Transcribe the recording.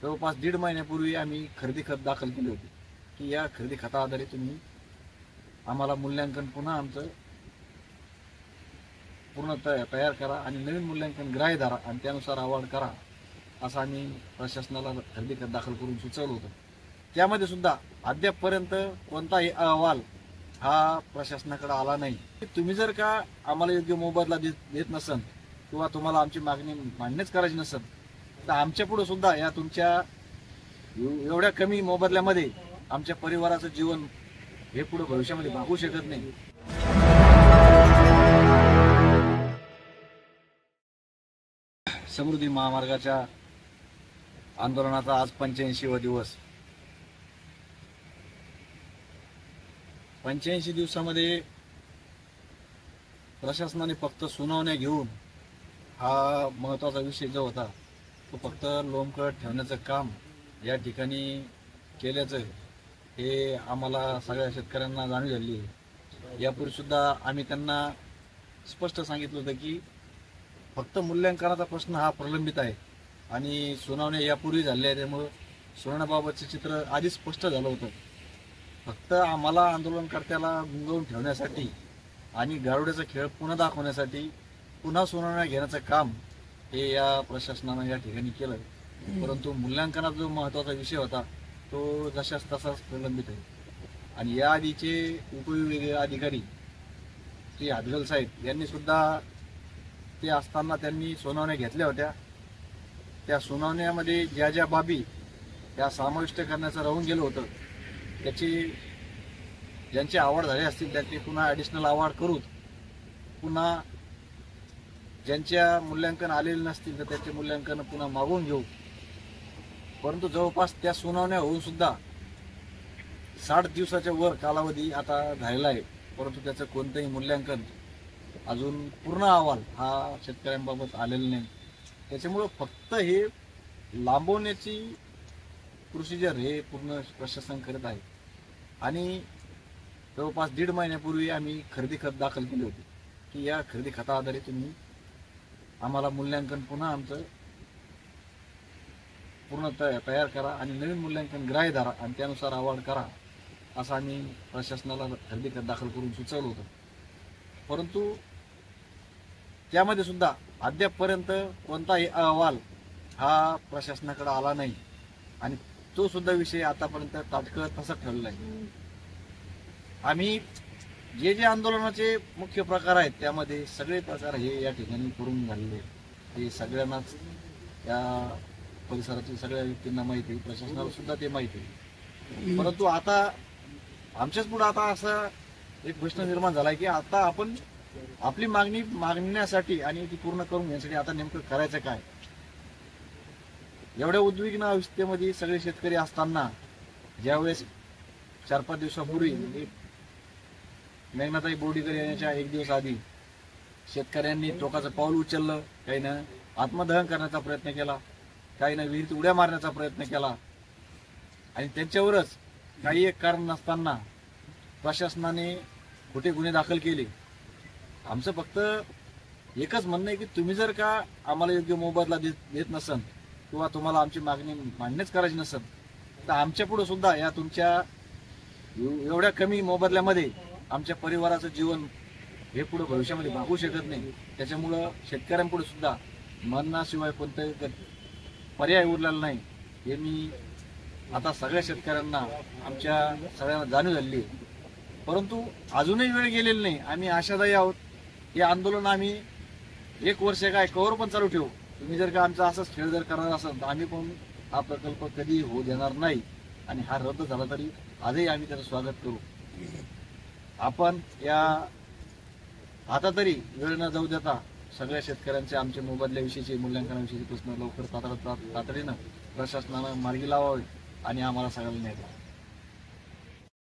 जवळपास 1.5 महिन्यापूर्वी आम्ही खरेदी खत दाखल केले होते की या खरेदी खताआधारे तुम्ही आम्हाला मूल्यांकन पुन्हा आमचं पूर्ण तयार करा आणि नवीन मूल्यांकन ग्राह्य धरा आणि त्यानुसार अवॉर्ड करा असं आम्ही प्रशासनाला खरेदी खत दाखल करून सुचवलं होतं। त्यामध्ये सुद्धा अद्यापपर्यंत कोणताही अहवाल हा प्रशासनाकडे आला नाही। तुम्ही जर का आम्हाला योग्य मोबदला देत नसन किंवा तुम्हाला आमची मागणी मान्यच करायची नसेल तर आमच्या पुढे सुद्धा या तुमच्या एवढ्या कमी मोबदल्यामध्ये आमच्या परिवाराचं जीवन हे पुढे भविष्यामध्ये भागू शकत नाही। समृद्धी महामार्गाच्या आंदोलनाचा आज 85वा दिवस। 85 दिवसामध्ये प्रशासनाने फक्त सुनावण्या घेऊन हा महत्त्वाचा विषय जो होता तो फक्त लोंबकळत ठेवण्याचं काम या ठिकाणी केल्याचं हे आम्हाला सगळ्या शेतकऱ्यांना जाणीव झाली आहे। यापूर्वी सुद्धा आम्ही त्यांना स्पष्ट सांगितलं होतं की फक्त मूल्यांकनाचा प्रश्न हा प्रलंबित आहे आणि सुनावण्या यापूर्वी झाल्या आहे, त्यामुळे सुनावण्याबाबतचे चित्र आधीच स्पष्ट झालं होतं। फक्त आम्हाला आंदोलनकर्त्याला गुंगवून ठेवण्यासाठी आणि गारुड्याचा खेळ पुन्हा दाखवण्यासाठी पुन्हा सुनावण्या घेण्याचं काम हे या प्रशासनानं या ठिकाणी केलं। परंतु मूल्यांकनाचा जो महत्त्वाचा विषय होता तो जशाच तसाच प्रलंबित आहे आणि या आधीचे उपविभागीय अधिकारी श्री हादगल साहेब यांनी सुद्धा ते असताना त्यांनी सुनावण्या घेतल्या होत्या। त्या सुनावण्यामध्ये ज्या ज्या बाबी त्या समाविष्ट करण्याचं राहून गेलं होतं त्याची ज्यांचे अवॉर्ड झाले असतील त्याचे पुन्हा ॲडिशनल अवॉर्ड करू, पुन्हा ज्यांच्या मूल्यांकन आलेले नसतील तर त्याचे मूल्यांकन पुन्हा मागून घेऊ। परंतु जवळपास त्या सुनावण्या होऊन सुद्धा 60 दिवसाच्या वर कालावधी आता झालेला आहे, परंतु त्याचं कोणतंही मूल्यांकन अजून पूर्ण अहवाल हा शेतकऱ्यांबाबत आलेला नाही। त्याच्यामुळं फक्त हे लांबवण्याची प्रोसिजर हे पूर्ण प्रशासन करत आहे आणि जवळपास 1.5 महिन्यापूर्वी आम्ही खरेदी खत दाखल केले होते की या खरेदी खताआधारे तुम्ही आम्हाला मूल्यांकन पुन्हा आमचं पूर्ण तयार करा आणि नवीन मूल्यांकन ग्राह्य धरा आणि त्यानुसार अवॉर्ड करा असं आम्ही प्रशासनाला खरेदी खत दाखल करून सुचवलं होतं। परंतु त्यामध्ये सुद्धा अद्यापपर्यंत कोणताही अहवाल हा प्रशासनाकडे आला नाही आणि तो सुद्धा विषय आतापर्यंत ताटकळत तसाच ठेवलेला आहे। आम्ही जे जे आंदोलनाचे मुख्य प्रकार आहेत त्यामध्ये सगळे प्रकार हे या ठिकाणी करून झालेले हे सगळ्यांनाच या परिसरातील सगळ्या व्यक्तींना माहिती आहे, प्रशासनाला सुद्धा ते माहिती आहे। परंतु आता आमच्याच पुढे आता असा एक प्रश्न निर्माण झाला की आता आपण आपली मागणी मागण्यासाठी आणि ती पूर्ण करून घेण्यासाठी आता नेमकं करायचं काय। एवढ्या उद्विग्न अवस्थेमध्ये सगळे शेतकरी असताना ज्यावेळेस 4-5 दिवसापूर्वी मेघनाताई बोर्डीकर येण्याच्या 1 दिवस आधी शेतकऱ्यांनी टोकाचं पाऊल उचललं, काहीनं आत्मदहन करण्याचा प्रयत्न केला, काहीनं विहिरीत उड्या मारण्याचा प्रयत्न केला आणि त्यांच्यावरच काही एक कारण नसताना प्रशासनाने खोटे गुन्हे दाखल केले। आमचं फक्त एकच म्हणणं आहे की तुम्ही जर का आम्हाला योग्य मोबदला देत नसन किंवा तुम्हाला आमची मागणी मान्यच करायची नसेल तर आमच्या पुढे सुद्धा या तुमच्या एवढ्या कमी मोबदल्यामध्ये आमच्या परिवाराचं जीवन हे पुढे भविष्यामध्ये भागू शकत नाही। त्याच्यामुळं शेतकऱ्यांपुढे सुद्धा मरणाशिवाय कोणताही पर्याय उरलेला नाही हे मी आता सगळ्या शेतकऱ्यांना आमच्या सगळ्यांना जाणीव झाली आहे। परंतु अजूनही वेळ गेलेली नाही, आम्ही आशादायी आहोत। हे आंदोलन आम्ही 1 वर्ष काय कवर पण चालू ठेवू। तुम्ही जर का आमचा असाच खेळ जर करणार असाल तर आम्ही पण हा प्रकल्प कधी होऊ देणार नाही आणि हा रद्द झाला तरी आजही आम्ही त्याचं स्वागत करू। आपण या आता तरी वेळ न जाऊ देता सगळ्या शेतकऱ्यांचे आमच्या मोबदल्याविषयीचे मूल्यांकनाविषयीचे प्रश्न लवकर तातडीनं प्रशासनानं मार्गी लावावे आणि आम्हाला सगळ्यांना न्याय द्यावा।